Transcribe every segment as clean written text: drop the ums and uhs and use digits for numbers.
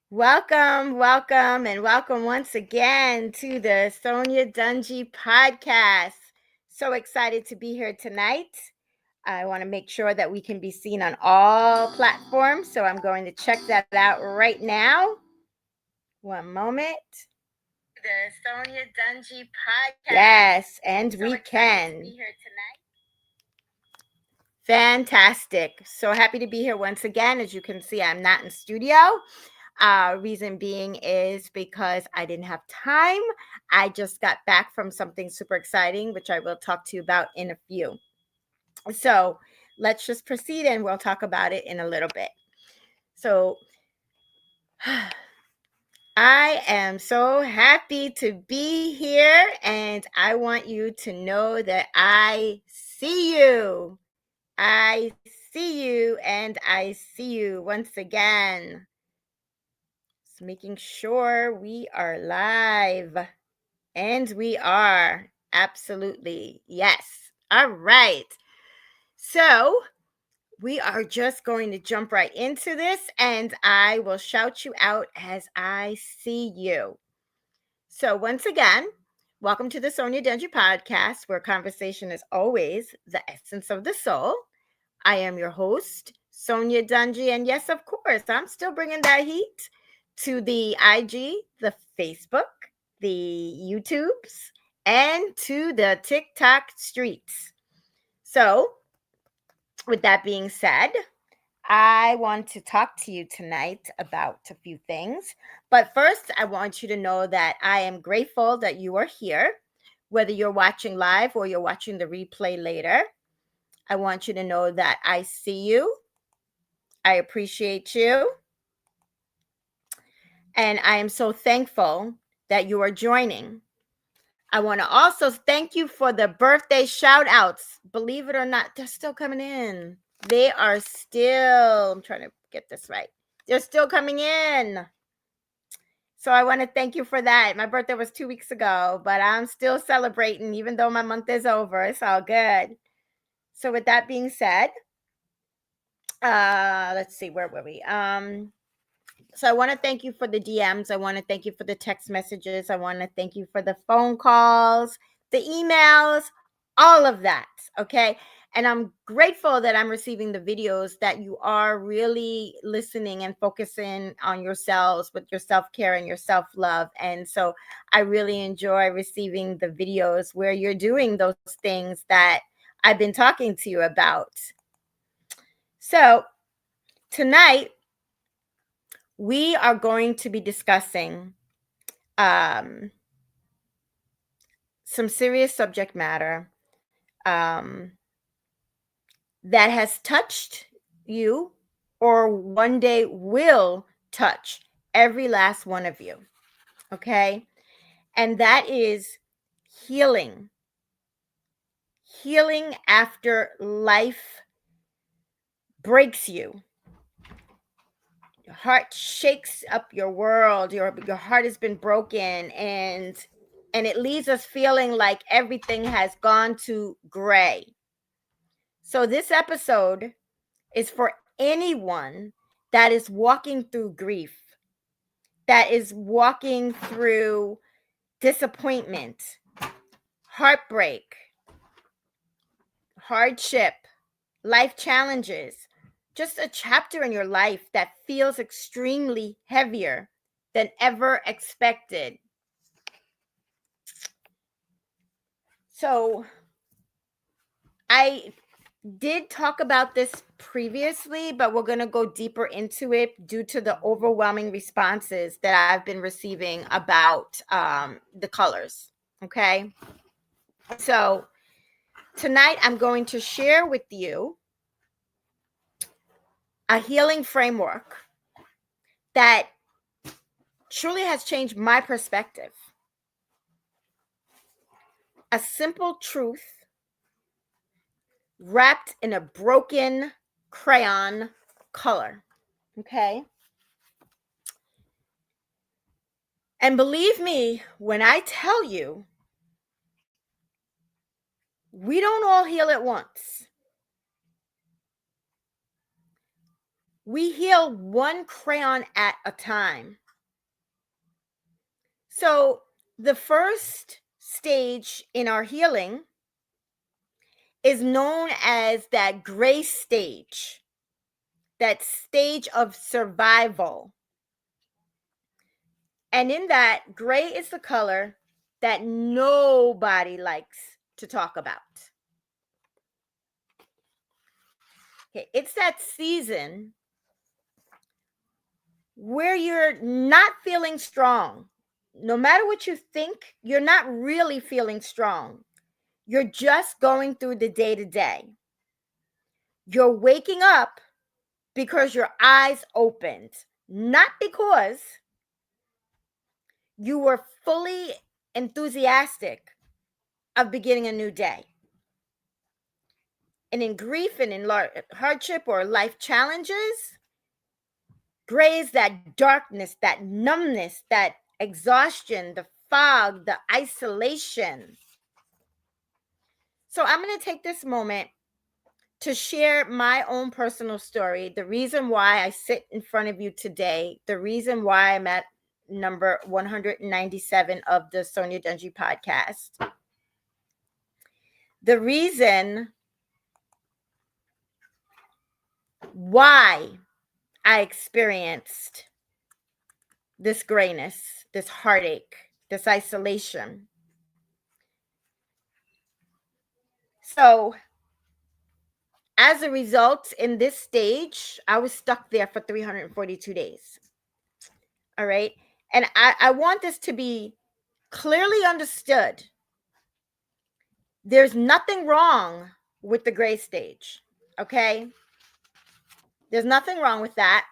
Welcome, and welcome once again to the Sonya Dungee podcast. So excited to be here tonight. I want to make sure that we can be seen on all platforms, so I'm going to check that out right now. One moment. The Sonya Dungee podcast. Yes, and so we can. To be here tonight. Fantastic. So happy to be here once again. As you can see, I'm not in studio. Reason being is because I didn't have time. I just got back from something super exciting, which I will talk to you about in a few. So let's just proceed and we'll talk about it in a little bit. So I am so happy to be here, and I want you to know that I see you. I see you, and I see you once again. Just making sure we are live. And we are. Absolutely. Yes. All right. So we are just going to jump right into this, and I will shout you out as I see you. So once again, welcome to the Sonya Dungee podcast, where conversation is always the essence of the soul. I am your host, Sonya Dungee, and yes, of course, I'm still bringing that heat to the IG, the Facebook, the YouTubes, and to the TikTok streets. So, with that being said, I want to talk to you tonight about a few things. But first, I want you to know that I am grateful that you are here, whether you're watching live or you're watching the replay later. I want you to know that I see you. I appreciate you. And I am so thankful that you are joining. I want to also thank you for the birthday shout outs. Believe it or not, they're still coming in. They are still, I'm trying to get this right. They're still coming in. So I want to thank you for that. My birthday was 2 weeks ago, but I'm still celebrating, even though my month is over. It's all good. So with that being said, let's see, where were we? So I want to thank you for the DMs. I want to thank you for the text messages. I want to thank you for the phone calls, the emails, all of that. Okay. And I'm grateful that I'm receiving the videos, that you are really listening and focusing on yourselves with your self-care and your self-love. And so I really enjoy receiving the videos where you're doing those things that I've been talking to you about. So tonight, we are going to be discussing some serious subject matter that has touched you or one day will touch every last one of you. Okay. And that is healing. Healing after life breaks you. Your heart shakes up your world. Your heart has been broken, and it leaves us feeling like everything has gone to gray. So this episode is for anyone that is walking through grief, that is walking through disappointment, heartbreak, hardship, life challenges, just a chapter in your life that feels extremely heavier than ever expected. So I did talk about this previously, but we're going to go deeper into it due to the overwhelming responses that I've been receiving about the colors. Okay. So tonight I'm going to share with you a healing framework that truly has changed my perspective. A simple truth wrapped in a broken crayon color. Okay. And believe me when I tell you, we don't all heal at once. We heal one crayon at a time. So the first stage in our healing is known as that gray stage, that stage of survival. And in that, gray is the color that nobody likes to talk about. Okay, it's that season where you're not feeling strong. No matter what you think, you're not really feeling strong. You're just going through the day to day. You're waking up because your eyes opened, not because you were fully enthusiastic of beginning a new day. And in grief and in hardship or life challenges, gray is that darkness, that numbness, that exhaustion, the fog, the isolation. So I'm going to take this moment to share my own personal story, the reason why I sit in front of you today, the reason why I'm at number 197 of the Sonya Dungee podcast, the reason why I experienced this grayness, this heartache, this isolation. So, as a result, in this stage, I was stuck there for 342 days. All right. And I want this to be clearly understood. There's nothing wrong with the gray stage. Okay. There's nothing wrong with that.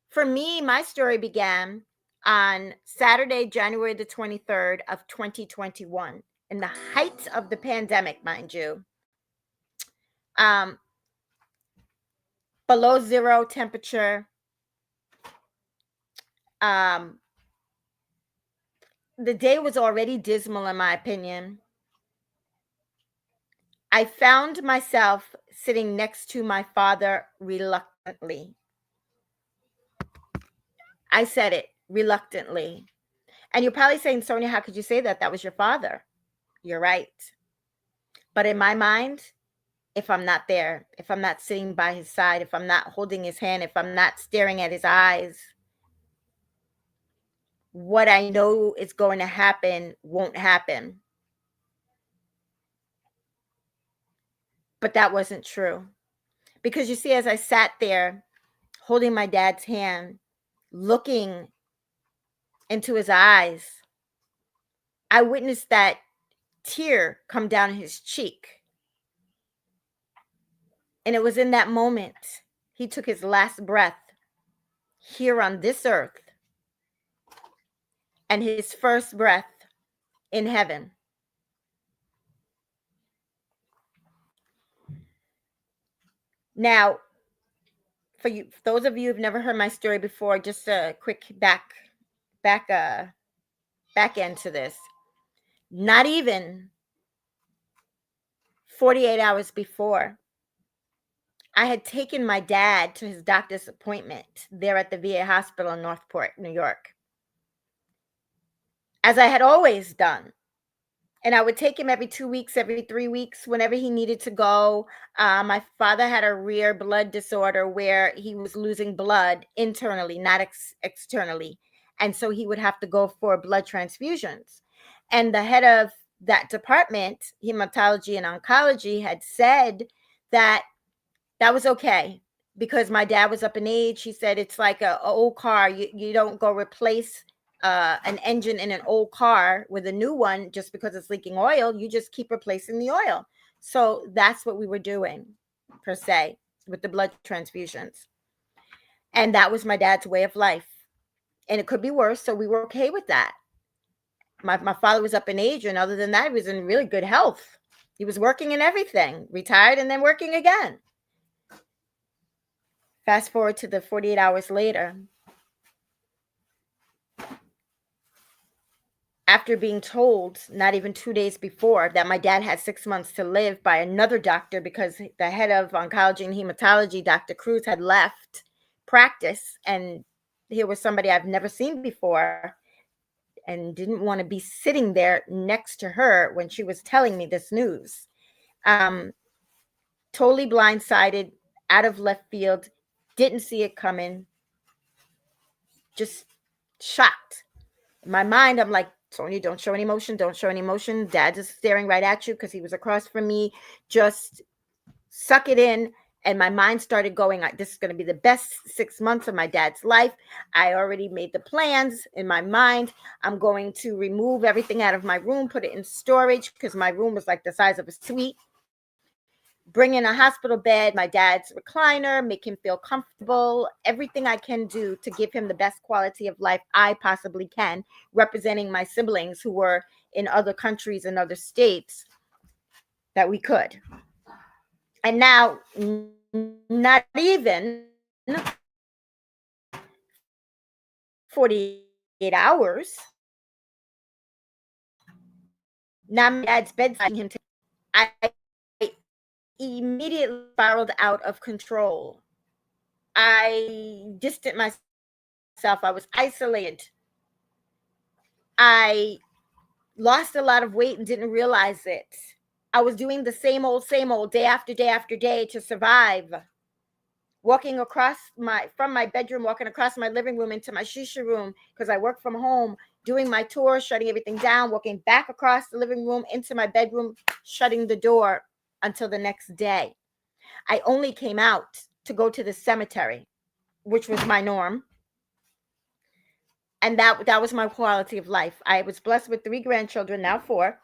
For me, my story began on Saturday, January the 23rd of 2021, in the height of the pandemic, mind you. Below zero temperature. The day was already dismal, in my opinion. I found myself sitting next to my father reluctantly. I said it reluctantly. And you're probably saying, Sonya, how could you say that? That was your father. You're right. But in my mind, if I'm not there, if I'm not sitting by his side, if I'm not holding his hand, if I'm not staring at his eyes, what I know is going to happen won't happen. But that wasn't true. Because you see, as I sat there holding my dad's hand, looking into his eyes, I witnessed that tear come down his cheek. And it was in that moment he took his last breath here on this earth and his first breath in heaven. Now, for those of you who've never heard my story before, just a quick back end to this. Not even 48 hours before, I had taken my dad to his doctor's appointment there at the VA hospital in Northport, New York, as I had always done. And I would take him every 2 weeks, every 3 weeks, whenever he needed to go. My father had a rare blood disorder where he was losing blood internally, not externally. And so he would have to go for blood transfusions. And the head of that department, hematology and oncology, had said that was okay because my dad was up in age. He said it's like an old car. You don't go replace an engine in an old car with a new one just because it's leaking oil. You just keep replacing the oil. So that's what we were doing, per se, with the blood transfusions. And that was my dad's way of life. And it could be worse, so we were okay with that. My father was up in age, and other than that, he was in really good health. He was working and everything, retired and then working again. Fast forward to the 48 hours later. after being told not even 2 days before that my dad had 6 months to live by another doctor, because the head of oncology and hematology, Dr. Cruz, had left practice, and here was somebody I've never seen before and didn't want to be sitting there next to her when she was telling me this news. Um, totally blindsided, out of left field, didn't see it coming, just shocked. In my mind, I'm like, Sonya, don't show any emotion. Don't show any emotion. Dad's just staring right at you because he was across from me. Just suck it in. And my mind started going, this is going to be the best 6 months of my dad's life. I already made the plans in my mind. I'm going to remove everything out of my room, put it in storage, because my room was like the size of a suite. Bring in a hospital bed, my dad's recliner, make him feel comfortable, everything I can do to give him the best quality of life I possibly can, representing my siblings who were in other countries and other states that we could. And now, not even 48 hours, now my dad's bedside him. I immediately spiraled out of control. I distanced myself. I was isolated. I lost a lot of weight and didn't realize it. I was doing the same old, day after day after day to survive. Walking across from my bedroom, walking across my living room into my shisha room, because I work from home, doing my tour, shutting everything down, walking back across the living room into my bedroom, shutting the door until the next day. I only came out to go to the cemetery, which was my norm. And that was my quality of life. I was blessed with 3 grandchildren, now 4.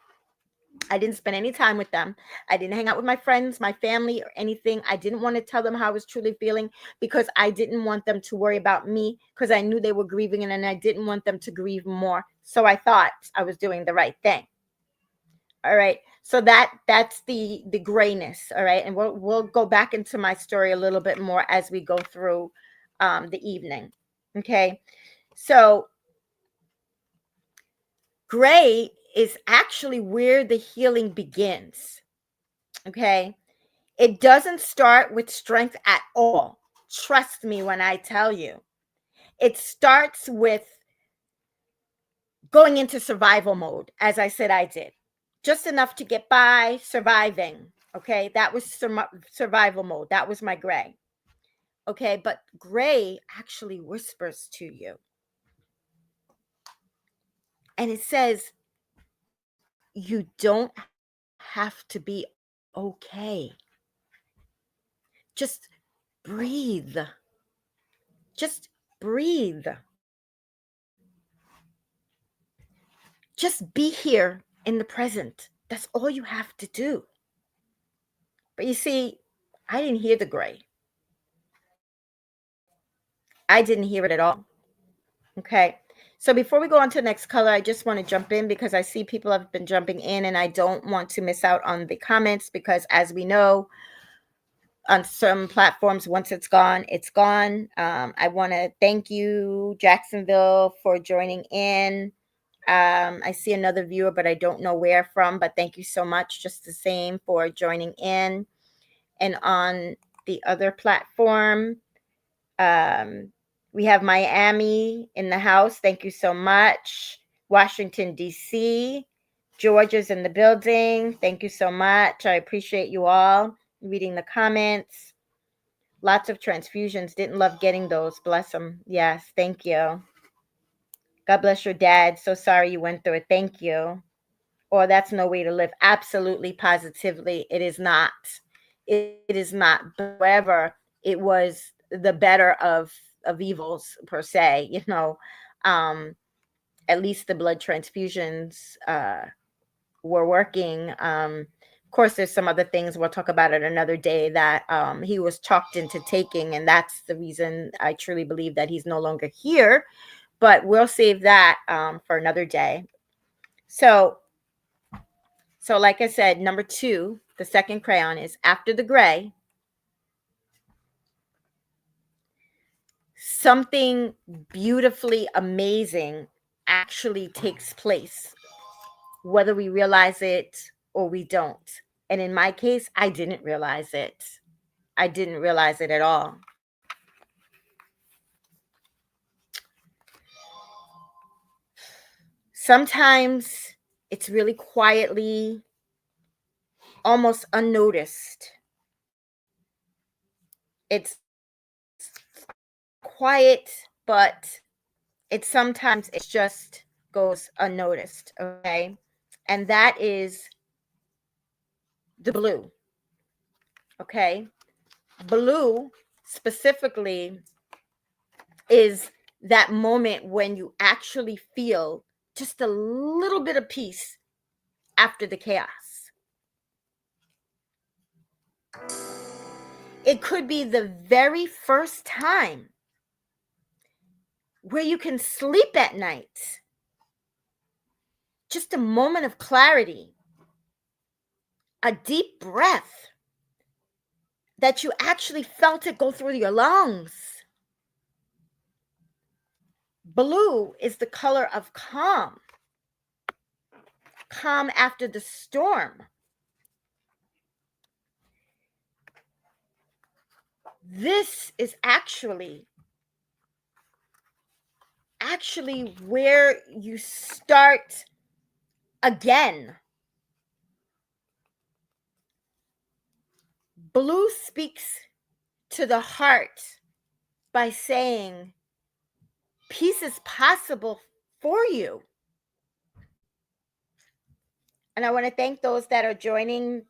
I didn't spend any time with them. I didn't hang out with my friends, my family, or anything. I didn't want to tell them how I was truly feeling, because I didn't want them to worry about me, because I knew they were grieving, and I didn't want them to grieve more. So I thought I was doing the right thing. All right. So that's the grayness. All right. And we'll go back into my story a little bit more as we go through the evening. Okay. So gray is actually where the healing begins. Okay. It doesn't start with strength at all. Trust me when I tell you. It starts with going into survival mode, as I said I did. Just enough to get by, surviving. Okay. That was survival mode. That was my gray. Okay. But gray actually whispers to you. And it says, you don't have to be okay. Just breathe. Just breathe. Just be here in the present. That's all you have to do. But you see, I didn't hear the gray. I didn't hear it at all. Okay. So before we go on to the next color, I just want to jump in, because I see people have been jumping in, and I don't want to miss out on the comments, because as we know, on some platforms, once it's gone, it's gone. I want to thank you, Jacksonville, for joining in. I see another viewer, but I don't know where from, but thank you so much just the same for joining in. And on the other platform, we have Miami in the house. Thank you so much. Washington, D.C. Georgia's in the building. Thank you so much. I appreciate you all reading the comments. Lots of transfusions. Didn't love getting those. Bless them. Yes, thank you. God bless your dad. So sorry you went through it. Thank you. Or that's no way to live. Absolutely, positively, it is not. It is not. However, it was the better of evils, per se. At least the blood transfusions were working. Of course, there's some other things we'll talk about it another day that he was talked into taking, and that's the reason I truly believe that he's no longer here. But we'll save that for another day. So like I said, number 2, the second crayon, is after the gray. Something beautifully amazing actually takes place, whether we realize it or we don't. And in my case, I didn't realize it. I didn't realize it at all. Sometimes it's really quietly, almost unnoticed. It's quiet, but it sometimes it just goes unnoticed, okay? And that is the blue, okay? Blue specifically is that moment when you actually feel just a little bit of peace after the chaos. It could be the very first time where you can sleep at night. Just a moment of clarity, a deep breath that you actually felt it go through your lungs. Blue is the color of calm, calm after the storm. This is actually where you start again. Blue speaks to the heart by saying peace is possible for you. And I want to thank those that are joining.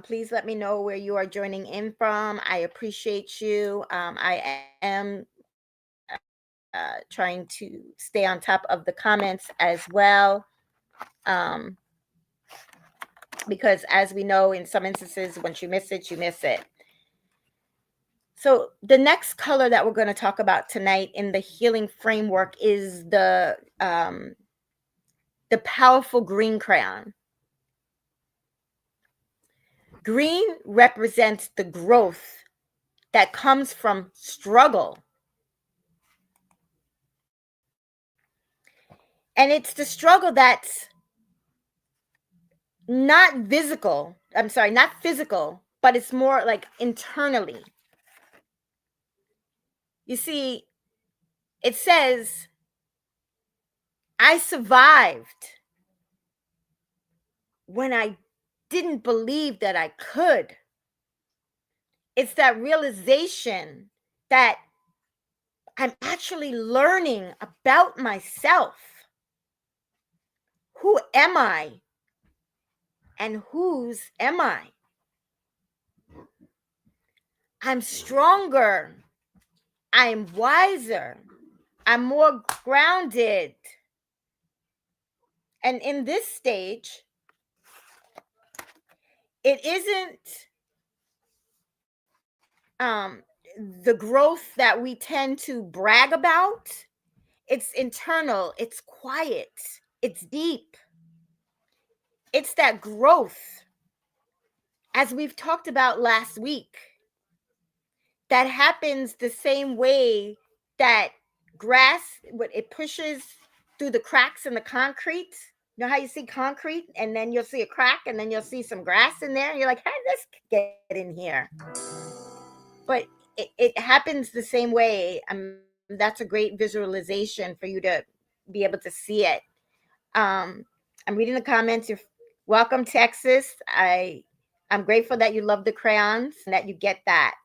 Please let me know where you are joining in from. I appreciate you. I am trying to stay on top of the comments as well. Because as we know, in some instances, once you miss it, you miss it. So the next color that we're going to talk about tonight in the healing framework is the powerful green crayon. Green represents the growth that comes from struggle. And it's the struggle that's not physical, but it's more like internally. You see, it says, I survived when I didn't believe that I could. It's that realization that I'm actually learning about myself. Who am I? And whose am I? I'm stronger. I'm wiser. I'm more grounded. And in this stage, it isn't the growth that we tend to brag about. It's internal, it's quiet, it's deep. It's that growth, as we've talked about last week, that happens the same way that grass, when it pushes through the cracks in the concrete. You know how you see concrete and then you'll see a crack and then you'll see some grass in there. And you're like, how did this get in here? But it happens the same way. That's a great visualization for you to be able to see it. I'm reading the comments. You're welcome, Texas. I'm grateful that you love the crayons and that you get that.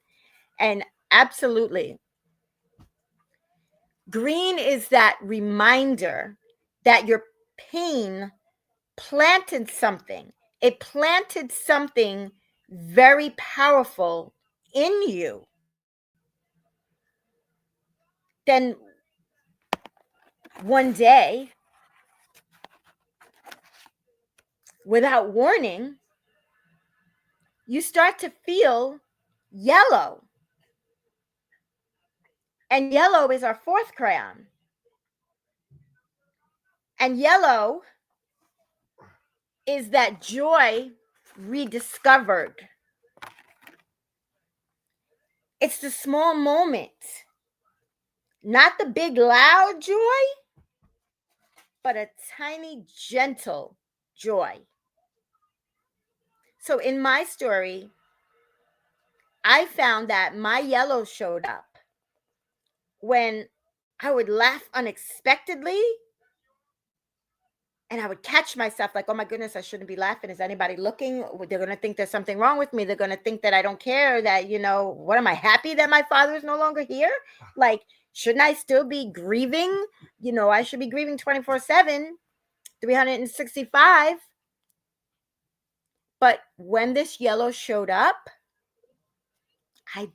And absolutely, green is that reminder that your pain planted something. It planted something very powerful in you. Then one day, without warning, you start to feel yellow. And yellow is our fourth crayon. And yellow is that joy rediscovered. It's the small moment, not the big loud joy, but a tiny, gentle joy. So in my story, I found that my yellow showed up when I would laugh unexpectedly and I would catch myself like, oh my goodness, I shouldn't be laughing. Is anybody looking? They're going to think there's something wrong with me. They're going to think that I don't care, that, what am I happy that my father is no longer here? Like, shouldn't I still be grieving? I should be grieving 24/7, 365. But when this yellow showed up, I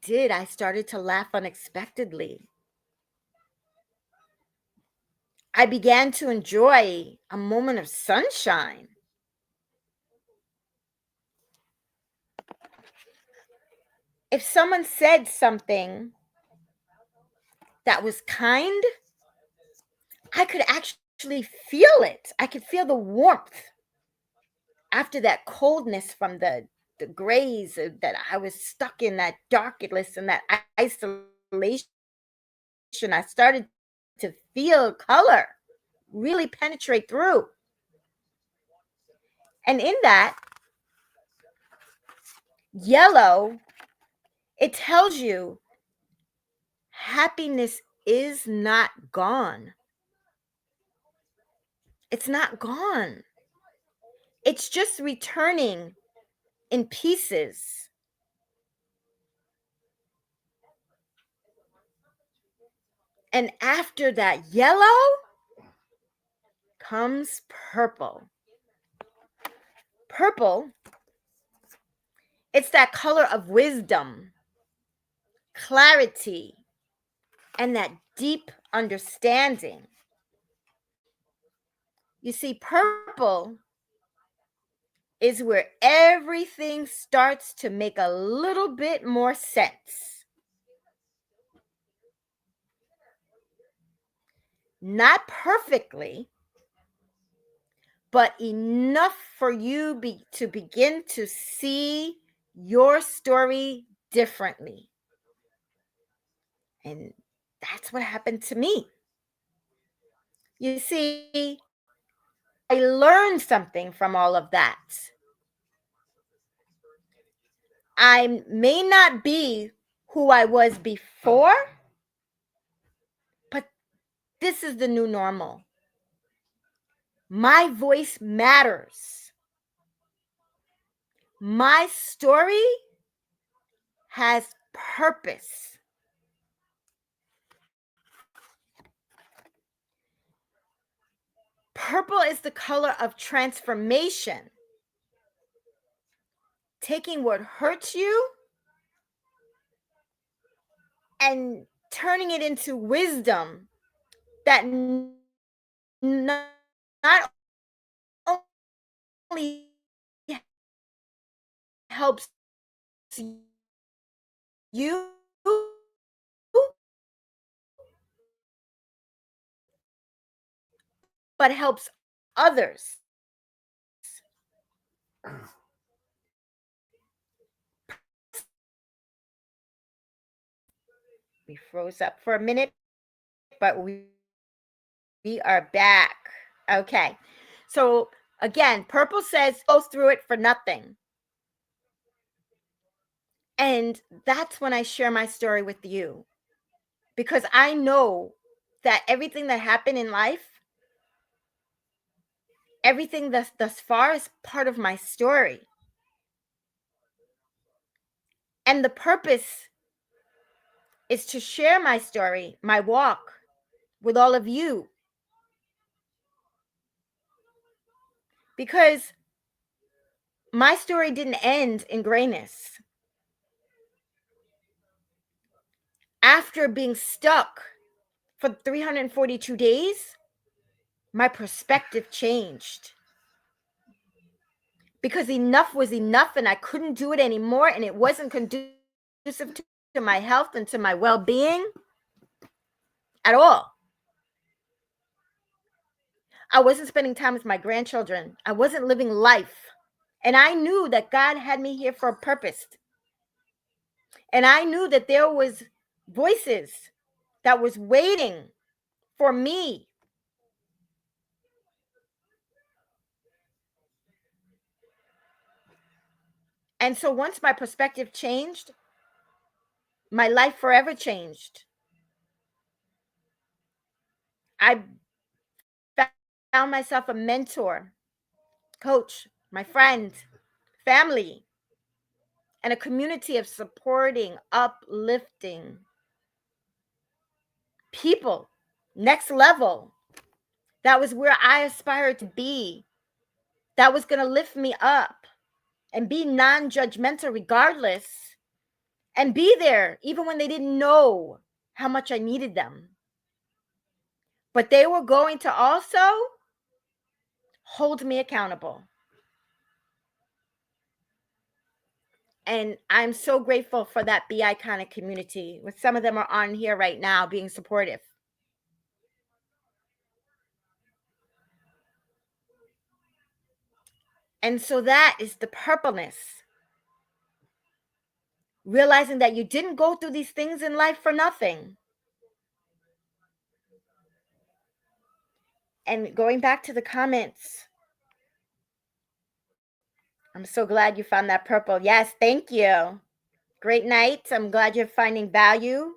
started to laugh unexpectedly. I began to enjoy a moment of sunshine. If someone said something that was kind, I could actually feel it. I could feel the warmth after that coldness from the grays that I was stuck in, that darkness and that isolation. I started to feel color really penetrate through. And in that, yellow, it tells you happiness is not gone. It's not gone. It's just returning in pieces. And after that yellow comes purple. Purple, it's that color of wisdom, clarity, and that deep understanding. You see, purple is where everything starts to make a little bit more sense. Not perfectly, but enough for you to begin to see your story differently. And that's what happened to me. You see, I learned something from all of that. I may not be who I was before, but this is the new normal. My voice matters. My story has purpose. Purple is the color of transformation. Taking what hurts you and turning it into wisdom that not only helps you, but helps others. We froze up for a minute, but we are back. Okay. So again, purple says go through it for nothing. And that's when I share my story with you, because I know that everything that happened in life, everything thus far is part of my story. And the purpose is to share my story, my walk with all of you. Because my story didn't end in grayness. After being stuck for 342 days, my perspective changed. Because enough was enough and I couldn't do it anymore, and it wasn't conducive to my health and to my well-being at all. I wasn't spending time with my grandchildren. I wasn't living life. And I knew that God had me here for a purpose. And I knew that there was voices that was waiting for me And so once my perspective changed, my life forever changed. I found myself a mentor, coach, my friend, family, and a community of supporting, uplifting people. Next level. That was where I aspired to be. That was going to lift me up and be non judgmental regardless, and be there even when they didn't know how much I needed them. But they were going to also hold me accountable. And I'm so grateful for that Be Iconic community. With some of them are on here right now being supportive. And so that is the purpleness. Realizing that you didn't go through these things in life for nothing. And going back to the comments, I'm so glad you found that purple. Yes, thank you. Great night. I'm glad you're finding value.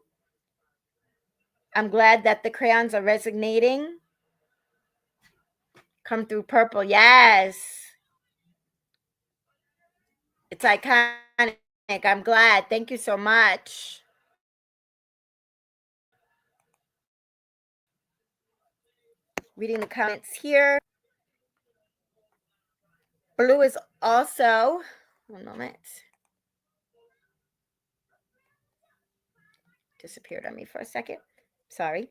I'm glad that the crayons are resonating. Come through purple. Yes. It's iconic. I'm glad. Thank you so much. Reading the comments here. Blue is also, one moment. Disappeared on me for a second. Sorry.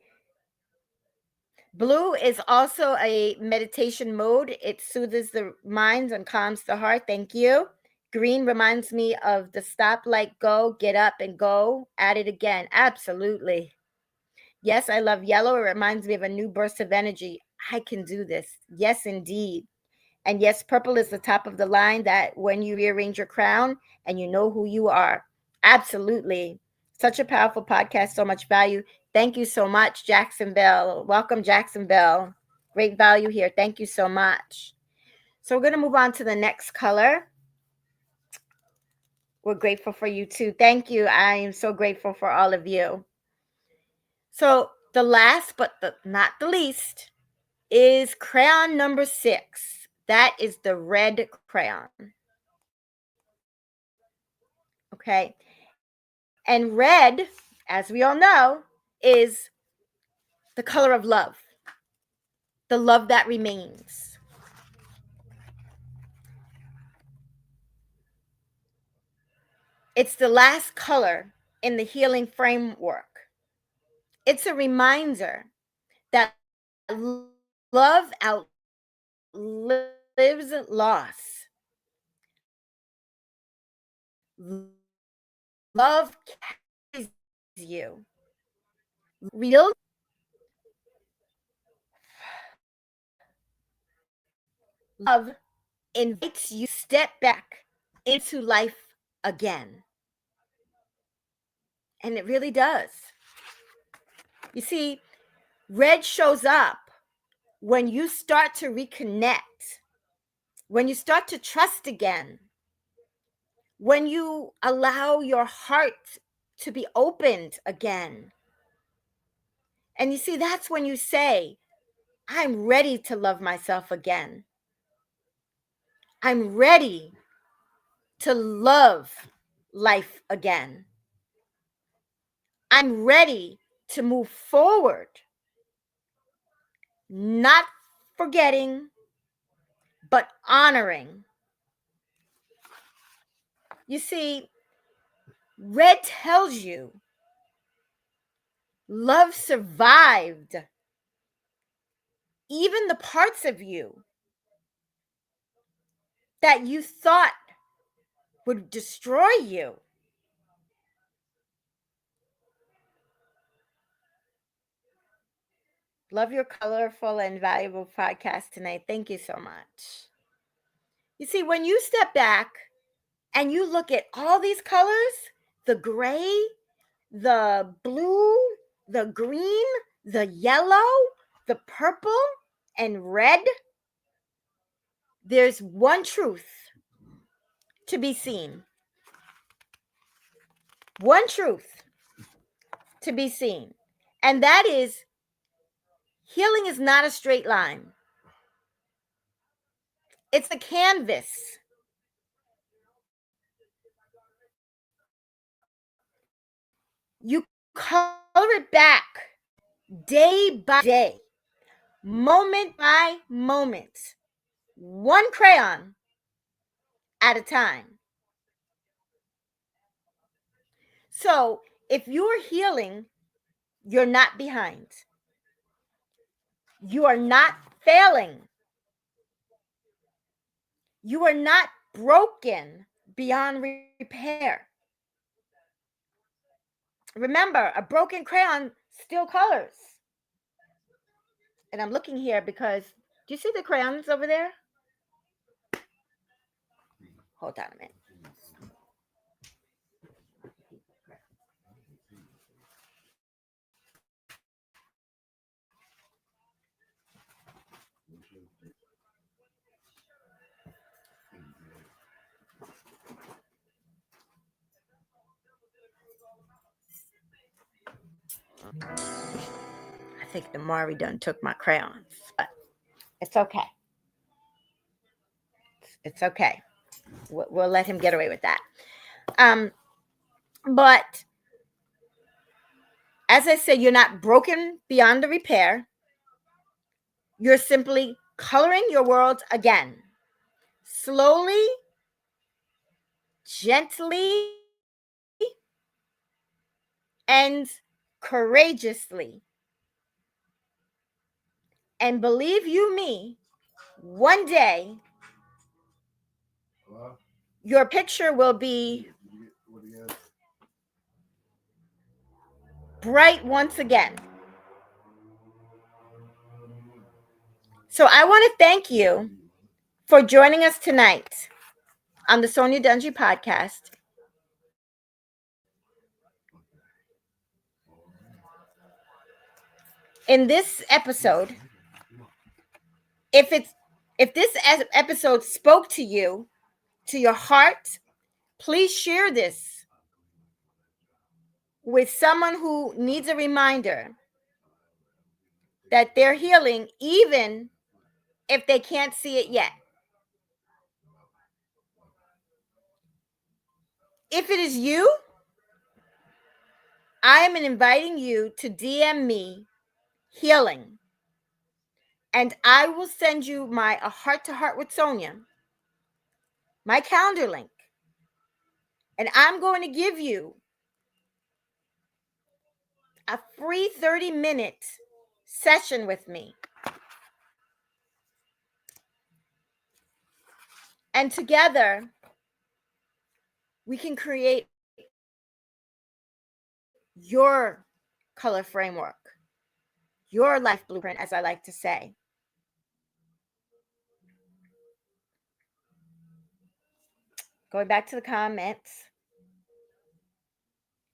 Blue is also a meditation mode. It soothes the mind and calms the heart. Thank you. Green reminds me of the stop, light, go, get up and go at it again. Absolutely. Yes, I love yellow. It reminds me of a new burst of energy. I can do this. Yes, indeed. And yes, purple is the top of the line, that when you rearrange your crown and you know who you are. Absolutely. Such a powerful podcast, so much value. Thank you so much, Jacksonville. Welcome, Jacksonville. Great value here. Thank you so much. So we're going to move on to the next color. We're grateful for you too. Thank you. I am so grateful for all of you. So the last, but not the least, is crayon number 6. That is the red crayon. Okay. And red, as we all know, is the color of love, the love that remains. It's the last color in the healing framework. It's a reminder that love outlives loss. Love carries you. Real love invites you to step back into life again. And it really does. You see, red shows up when you start to reconnect, when you start to trust again, when you allow your heart to be opened again. And you see, that's when you say, I'm ready to love myself again. I'm ready to love life again. I'm ready to move forward, not forgetting, but honoring. You see, red tells you love survived even the parts of you that you thought would destroy you. Love your colorful and valuable podcast tonight. Thank you so much. You see, when you step back and you look at all these colors, the gray, the blue, the green, the yellow, the purple, and red, there's one truth. to be seen. One truth to be seen. And that is healing is not a straight line. It's a canvas. You color it back day by day, moment by moment, one crayon at a time. So if you're healing, you're not behind. You are not failing. You are not broken beyond repair. Remember, a broken crayon still colors. And I'm looking here because, do you see the crayons over there? Hold on a minute. I think the Mari done took my crayons, but it's okay. It's okay. We'll let him get away with that. But as I said, you're not broken beyond the repair. You're simply coloring your world again. Slowly, gently, and courageously. And believe you me, one day your picture will be bright once again. So I want to thank you for joining us tonight on the Sonya Dungee podcast. In this episode, if this episode spoke to you, to your heart, please share this with someone who needs a reminder that they're healing even if they can't see it yet. If it is you, I am inviting you to DM me healing, and I will send you my A Heart to Heart with Sonya, my calendar link, and I'm going to give you a free 30-minute session with me. And together, we can create your color framework, your life blueprint, as I like to say. Going back to the comments.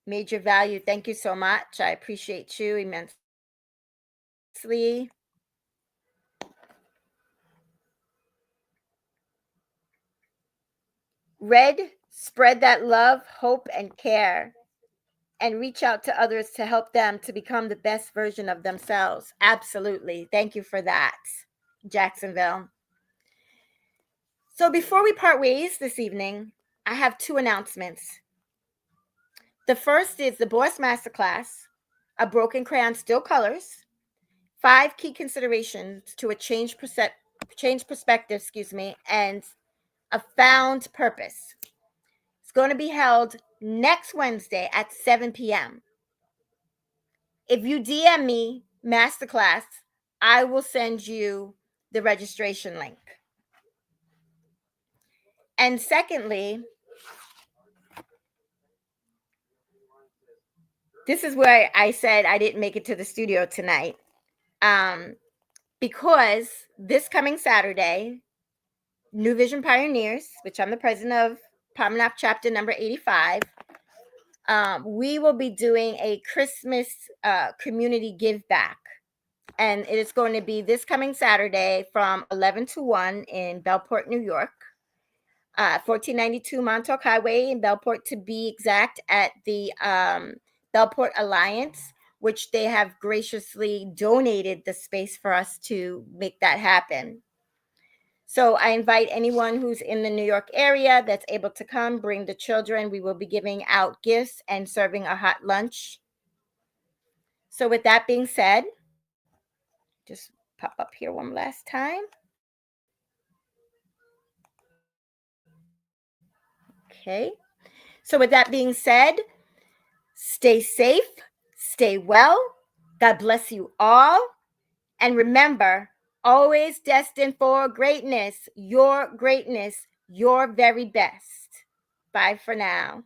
Major Value, thank you so much. I appreciate you immensely. Red, spread that love, hope, and care, and reach out to others to help them to become the best version of themselves. Absolutely. Thank you for that, Jacksonville. So before we part ways this evening, I have two announcements. The first is the Boss Masterclass, A Broken Crayon Still Colors, 5 key considerations to a change perspective, and a found purpose. It's going to be held next Wednesday at 7 p.m. If you DM me Masterclass, I will send you the registration link. And secondly, this is where I said I didn't make it to the studio tonight. Because this coming Saturday, New Vision Pioneers, which I'm the president of Pomnath chapter number 85, we will be doing a Christmas community give back. And it is going to be this coming Saturday from 11 to 1 in Bellport, New York. 1492 Montauk Highway in Bellport, to be exact, at the Bellport Alliance, which they have graciously donated the space for us to make that happen. So I invite anyone who's in the New York area that's able to come, bring the children. We will be giving out gifts and serving a hot lunch. So with that being said, just pop up here one last time. Okay. So with that being said, stay safe, stay well. God bless you all. And remember, always destined for greatness, your very best. Bye for now.